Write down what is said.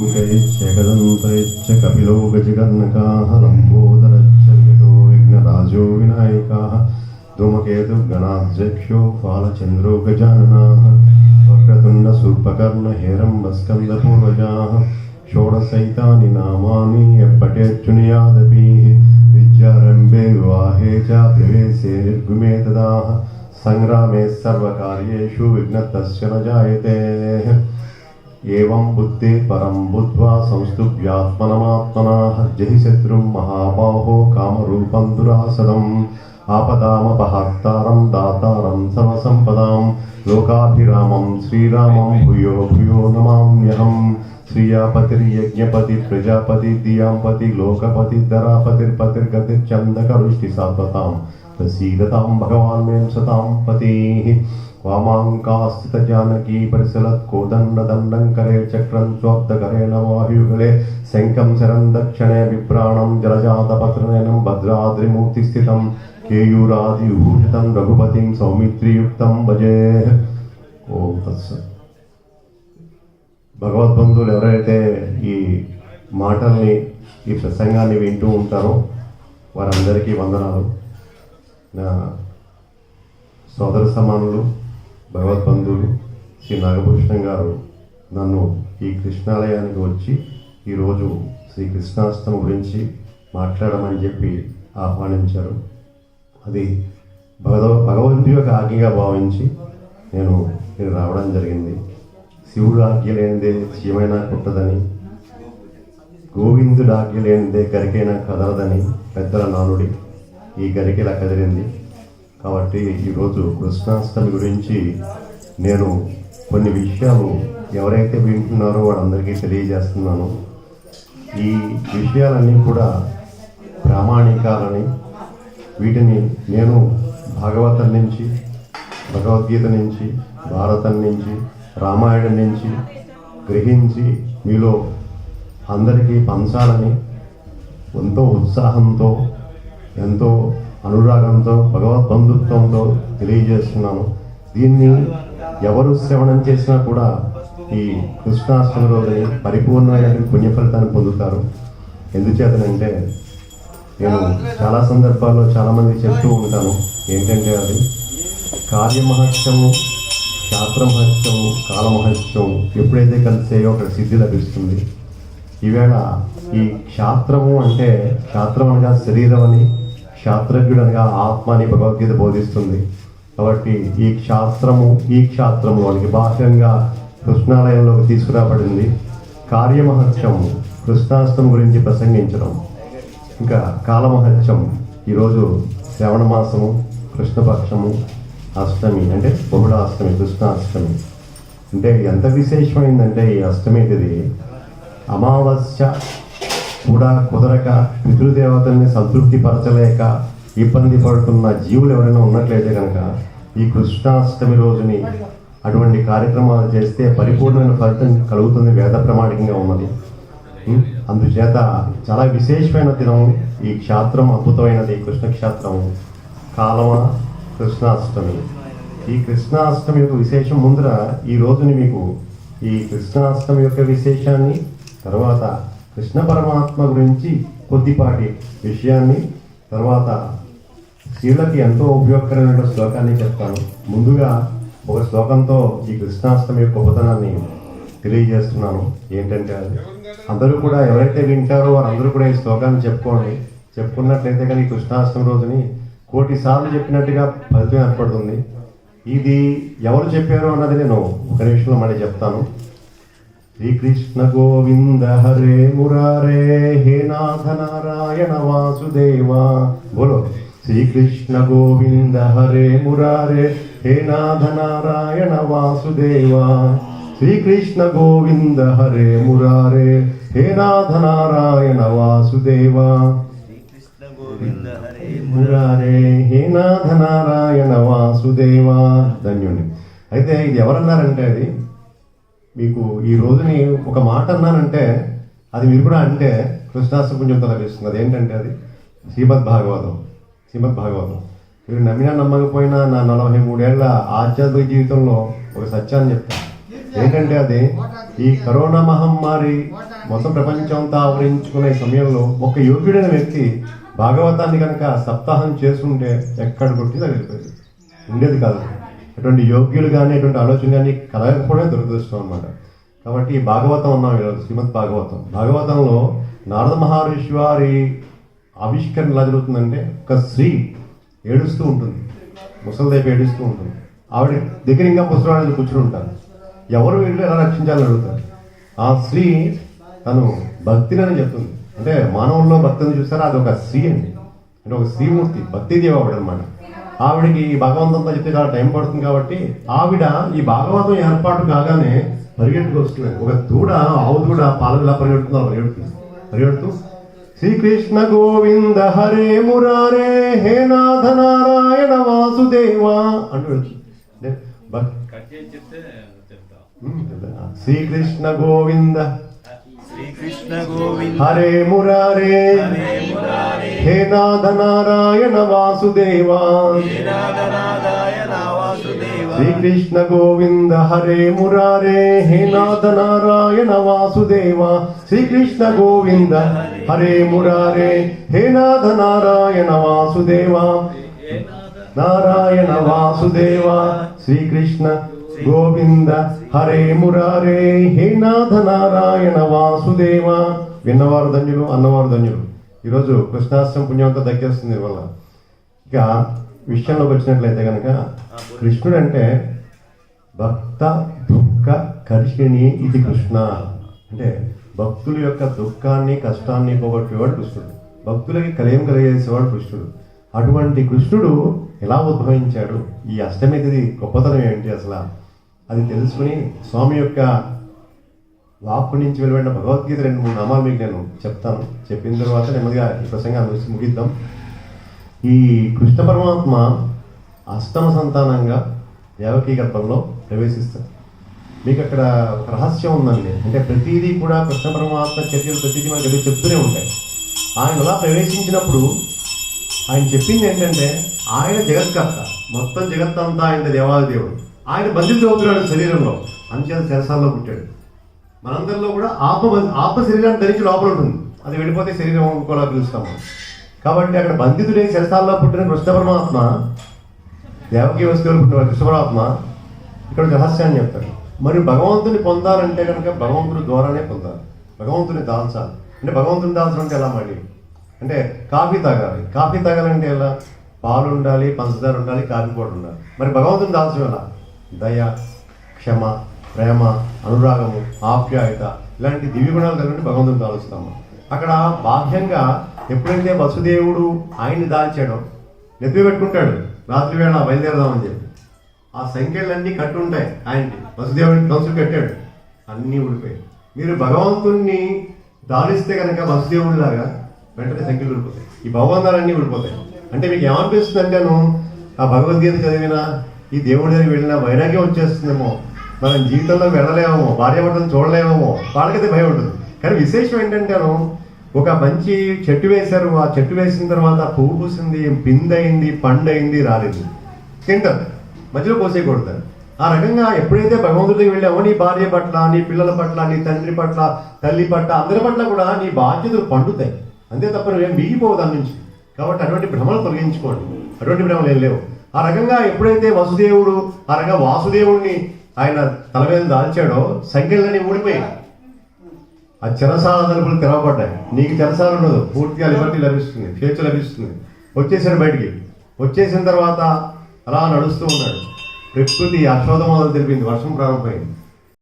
शूकैश्चकदन्तैश्च कपिलो गजकर्णकाः लम्बोदरश्च विकटो विघ्नराजो विनायकाः धूमकेतुर्गणाध्यक्षो फालचन्द्रो गजाननाः वक्रतुण्डसूर्पकर्ण हेरम्बस्कन्दपूर्वजाः षोडशैतानि नामानि यप्पठेच्छृणुयादपीः विद्यारम्भे विवाहे च प्रवेशे निर्गुमे तदाः संग्रामे सर्वकार्येषु विघ्नस्तस्य न जायते एवं बुद्धि परं बुद्ध्वा संस्तुभ्यात्मनमात्मनः जहि शत्रुं महाबाहो कामरूपं दुरासदम् आपदामपहर्तारं दातारं सर्वसम्पदां लोकाभिरामं श्रीरामं भूयो भूयो नमाम्यहम् श्रियापतिर्यज्ञपति प्रजापति दियांपति लोकपति धरापतिर्पतिर्गतिर्चन्दकरुष्टि सात्वतां प्रसीदतां भगवान् मे सतां पतिः वामाङ्कास्थित जानकी परिसलत् कोदण्डदण्डं करे चक्रं स्वब्धकरेण वायुगले शङ्खं शरं दक्षिणे विप्राणं जलजातपत्रनयनं भद्राद्रिमूर्तिस्थितं केयूरादिभूषितं रघुपतिं सौमित्रियुक्तं भजे। ఓం తత్సత్. భగవద్బంధువులు ఎవరైతే ఈ మాటల్ని ఈ ప్రసంగాన్ని వింటూ ఉంటారో వారందరికీ వందనాలు. నా సోదర సమానులు భగవద్బంధువులు శ్రీ నాగభూషణం గారు నన్ను ఈ కృష్ణాలయానికి వచ్చి ఈరోజు శ్రీ కృష్ణాష్టమి గురించి మాట్లాడమని చెప్పి ఆహ్వానించారు. అది భగవంతుడి యొక్క ఆజ్ఞగా భావించి నేను రావడం జరిగింది. శివుడు ఆజ్ఞ లేనిదే శివైనా పుట్టదని, గోవిందుడు ఆజ్ఞ లేనిదే గరికైనా కదలదని పెద్దల నానుడి. ఈ గరికి ఇలా కదిలింది కాబట్టి ఈరోజు కృష్ణాష్టమి గురించి నేను కొన్ని విషయాలు ఎవరైతే వింటున్నారో వాళ్ళందరికీ తెలియజేస్తున్నాను. ఈ విషయాలన్నీ కూడా ప్రామాణికాలని, వీటిని నేను భాగవతం నుంచి, భగవద్గీత నుంచి, భారతం నుంచి, రామాయణం నుంచి గ్రహించి మీలో అందరికీ పంచాలని ఎంతో ఉత్సాహంతో, ఎంతో అనురాగంతో, భగవద్బంధుత్వంతో తెలియజేస్తున్నాను. దీన్ని ఎవరు శ్రవణం చేసినా కూడా ఈ కృష్ణాష్టమి రోజుని పరిపూర్ణమైన పుణ్య ఫలితాన్ని పొందుతారు. ఎందుచేతనంటే నేను చాలా సందర్భాల్లో చాలామంది చెప్తూ ఉంటాను ఏంటంటే అది కార్యమహత్యము, శాస్త్రమహత్యము, కాలమహత్యం ఎప్పుడైతే కలిసేయో అక్కడ సిద్ధి లభిస్తుంది. ఈవేళ ఈ క్షాత్రము అంటే, క్షాత్రం అనగా శరీరం అని, క్షాత్రజ్ఞుడు అనగా ఆత్మ అని భగవద్గీత బోధిస్తుంది. కాబట్టి ఈ క్షాత్రము వానికి బాహ్యంగా కృష్ణాలయంలోకి తీసుకురాబడింది. కార్యమహత్యము కృష్ణాష్టమి గురించి ప్రసంగించడం, ఇంకా కాలమహత్యం ఈరోజు శ్రవణ మాసము, కృష్ణపక్షము, అష్టమి అంటే బహుళాష్టమి, కృష్ణాష్టమి అంటే ఎంత విశేషమైందంటే ఈ అష్టమిది అమావాస్య కూడా కుదరక పితృదేవతల్ని సంతృప్తి పరచలేక ఇబ్బంది పడుతున్న జీవులు ఎవరైనా ఉన్నట్లయితే కనుక ఈ కృష్ణాష్టమి రోజుని అటువంటి కార్యక్రమాలు చేస్తే పరిపూర్ణమైన ఫలితం కలుగుతుంది, వేద ప్రమాణికంగా ఉన్నది. అందుచేత చాలా విశేషమైన దినం ఈ క్షేత్రం, అద్భుతమైనది కృష్ణ క్షేత్రం. కాలమ కృష్ణాష్టమి. ఈ కృష్ణాష్టమి యొక్క విశేషం ముందర ఈ రోజుని మీకు ఈ కృష్ణాష్టమి యొక్క విశేషాన్ని, తర్వాత కృష్ణ పరమాత్మ గురించి కొద్దిపాటి విషయాన్ని, తర్వాత స్త్రీలకి ఎంతో ఉపయోగకరమైన శ్లోకాన్ని చెప్తాను. ముందుగా ఒక శ్లోకంతో ఈ కృష్ణాష్టమి యొక్క గొప్పతనాన్ని తెలియజేస్తున్నాను. ఏంటంటే అది అందరూ కూడా ఎవరైతే వింటారో వారందరూ కూడా ఈ శ్లోకాన్ని చెప్పుకున్నట్లయితే కానీ ఈ కృష్ణాష్టమి రోజుని 1,000 సార్లు చెప్పినట్టుగా ఫలితం ఏర్పడుతుంది. ఇది ఎవరు చెప్పారో అన్నది నేను ఒక నిమిషంలో మళ్ళీ చెప్తాను. శ్రీకృష్ణ గోవింద హరే మురారే హే నాథ నారాయణ వాసుదేవ. బోలో శ్రీకృష్ణ గోవింద హరే మురారే హే నాథ నారాయణ వాసుదేవ. శ్రీకృష్ణ గోవింద హరే మురారే హే నాథ నారాయణ వాసుదేవ. మురారే హే నాథ నారాయణ వాసుదేవ. ధన్యుని. అయితే ఇది ఎవరన్నారంటే అది మీకు ఈ రోజుని ఒక మాట అన్నానంటే అది మీరు కూడా అంటే కృష్ణాష్టమి పుణ్యంతో లభిస్తుంది. అది ఏంటంటే అది శ్రీమద్ భాగవతం. మీరు నమ్మినా నమ్మకపోయినా నా 43 ఏళ్ల ఆధ్యాత్మిక జీవితంలో ఒక సత్యాన్ని చెప్తాను. ఏంటంటే అది ఈ కరోనా మహమ్మారి మొత్తం ప్రపంచం అంతా ఆవరించుకునే సమయంలో ఒక యోగ్యుడైన వ్యక్తి భాగవతాన్ని కనుక సప్తాహం చేసుకుంటే ఎక్కడ కొట్టిందో వెళ్ళిపోయింది, ఉండేది కాదు. అటువంటి యోగ్యులు కానీ అటువంటి ఆలోచన కానీ కలగకపోవడం దురదృష్టం అన్నమాట. కాబట్టి ఈ భాగవతం ఉన్నాం ఈరోజు, శ్రీమద్ భాగవతంలో నారద మహర్షి వారి ఆవిష్కరణ ఎలా జరుగుతుందంటే, ఒక స్త్రీ ఏడుస్తూ ఉంటుంది, ముసలిదైపు ఏడుస్తూ ఉంటుంది. ఆవిడ దగ్గర ఇంకా ముసలివాళ్ళు కూర్చుని ఉంటారు. ఎవరు వీళ్ళు ఎలా రక్షించాలని అడుగుతారు. ఆ స్త్రీ తను భక్తిని చెప్తుంది. అంటే మానవుల్లో భక్తిని చూస్తారా, అది ఒక స్త్రీ అండి, అంటే ఒక స్త్రీమూర్తి, భక్తి దేవి ఆవిడ అనమాట. ఆవిడకి ఈ భగవంతంతో చెప్తే చాలా టైం పడుతుంది కాబట్టి ఆవిడ ఈ భాగవతం ఏర్పాటు కాగానే పరిగెట్టుకు వస్తుంది. ఒక దూడ, ఆవు దూడ పాలలా పరిగెడుతూ శ్రీకృష్ణ గోవింద హరే మురారే హే నాథ నారాయణ వాసుదేవా అంటూ వెళ్తుంది. శ్రీకృష్ణ గోవింద హరే మురారే హే నాథ నారాయణ వాసుదేవా శ్రీకృష్ణ గోవింద హరే మురారే హే నాథ నారాయణ వాసుదేవా శ్రీకృష్ణ గోవింద హరే మురారే హే నాథ నారాయణ వాసుదేవా నారాయణ వాసుదేవా శ్రీకృష్ణ గోవింద హరే మురారే హే నాథ నారాయణ వాసుదేవా. విన్నవారు ధన్యులు, అన్నవారు ధన్యులు. ఈరోజు కృష్ణాష్టమి పుణ్యంతో దక్కేస్తుంది వల్ల. ఇక విషయంలోకి వచ్చినట్లయితే కనుక కృష్ణుడు అంటే భక్త దుఃఖ కర్షిణి ఇది కృష్ణ. అంటే భక్తుల యొక్క దుఃఖాన్ని కష్టాన్ని పోగొట్టేవాడు కృష్ణుడు, భక్తులకి కలయం కలిగేసేవాడు కృష్ణుడు. అటువంటి కృష్ణుడు ఎలా ఉద్భవించాడు, ఈ అష్టమి తిథి గొప్పతనం ఏంటి అసలు, అది తెలుసుకుని స్వామి యొక్క వాక్కు నుంచి వెలువడిన భగవద్గీత 2-3 నామాలు మీకు నేను చెప్తాను. చెప్పిన తర్వాత నెమ్మదిగా ఈ ప్రసంగాన్ని ముగిద్దాం. ఈ కృష్ణ పరమాత్మ అష్టమ సంతానంగా దేవకీ గర్భంలో ప్రవేశిస్తారు. మీకు అక్కడ ఒక రహస్యం ఉందండి. అంటే ప్రతిదీ కూడా కృష్ణ పరమాత్మ చర్యలు ప్రతిదీ మనకి ఎదురు చెప్తూనే ఉంటాయి. ఆయన అలా ప్రవేశించినప్పుడు ఆయన చెప్పింది ఏంటంటే, ఆయన జగత్కర్త, మొత్తం జగత్తంతా ఆయన దేవాది దేవుడు. ఆయన బంధితుడు అవుతున్నాడు శరీరంలో, అంచెల శరసాల్లో పుట్టాడు. మనందరిలో కూడా ఆత్మ శరీరాన్ని ధరించి లోపల ఉంటుంది, అది వెళ్ళిపోతే శరీరం ఇంకోలా పిలుస్తాము. కాబట్టి అక్కడ బంధితుడే శరసాల్లో పుట్టిన కృష్ణ పరమాత్మ, దేవకీ వస్తువులు పుట్టిన కృష్ణ పరమాత్మ ఇక్కడ రహస్యాన్ని చెప్తాడు. మరి భగవంతుని పొందాలంటే కనుక భగవంతుడి ద్వారానే పొందాలి, భగవంతుని దాల్చాలి. అంటే భగవంతుని దాల్చడం అంటే ఎలా మళ్ళీ అంటే కాఫీ తాగాలి. కాఫీ తాగాలంటే ఎలా, పాలు ఉండాలి, పంచదార ఉండాలి, కాఫీ పౌడర్ ఉండాలి. మరి భగవంతుని దాల్చడం ఎలా, దయ, క్షమ, ప్రేమ, అనురాగము, ఆప్యాయత, ఇలాంటి దివ్య గుణాలు కలిగి భగవంతుని దాల్చుతాము. అక్కడ బాహ్యంగా ఎప్పుడైతే వసుదేవుడు ఆయన్ని దాల్చాడో నెత్తి పెట్టుకుంటాడు, రాత్రి వేళ బయలుదేరదామని చెప్పి ఆ సంఖ్యలన్నీ కట్టు ఉంటాయి ఆయనకి, వసుదేవుడికి కంసులు కట్టాడు, అన్నీ ఊడిపోయాయి. మీరు భగవంతుణ్ణి దాలిస్తే కనుక వసుదేవుడిలాగా వెంటనే సంఖ్యలు ఊడిపోతాయి, ఈ భగవంతాలన్నీ ఊడిపోతాయి. అంటే మీకు ఏమనిపిస్తుంది అంటేను, ఆ భగవద్గీత చదివినా ఈ దేవుడి దగ్గరికి వెళ్ళినా వైరాగ్యం వచ్చేస్తుందేమో, మనం జీవితంలో వెళ్ళలేమో, భార్యాభర్తను చూడలేమో, వాళ్ళకైతే భయం ఉంటుంది. కానీ విశేషం ఏంటంటేను, ఒక మంచి చెట్టు వేశారు, ఆ చెట్టు వేసిన తర్వాత పువ్వు పూసింది, పిందయింది, పండయింది, రాలేదు, తింటారు, మధ్యలో పోసేయకూడదు. ఆ రకంగా ఎప్పుడైతే భగవంతుడికి వెళ్ళామో నీ భార్య పట్ల, నీ పిల్లల పట్ల, నీ తండ్రి పట్ల, తల్లి పట్ల, అందరి పట్ల కూడా నీ బాధ్యతలు పండుతాయి, అంతే తప్ప నువ్వేం మిగిలిపోవు దాని నుంచి. కాబట్టి అటువంటి భ్రమలు తొలగించుకోండి, అటువంటి భ్రమలు ఏం లేవు. ఆ రకంగా ఎప్పుడైతే వసుదేవుడు ఆ రకంగా వాసుదేవుడిని ఆయన తల మీద దాల్చాడో సంఖ్యలన్నీ ఊడిపోయాయి, ఆ చెరసాల తలుపులు తెరవబడ్డాయి. నీకు చెరసాల ఉండదు, పూర్తిగా లిబర్టీ లభిస్తుంది, స్వేచ్ఛ లభిస్తుంది. వచ్చేసాడు బయటికి. వచ్చేసిన తర్వాత అలా నడుస్తూ ఉన్నాడు. ప్రకృతి అశ్వత్థమాలను తెలిపింది, వర్షం ప్రారంభమైంది.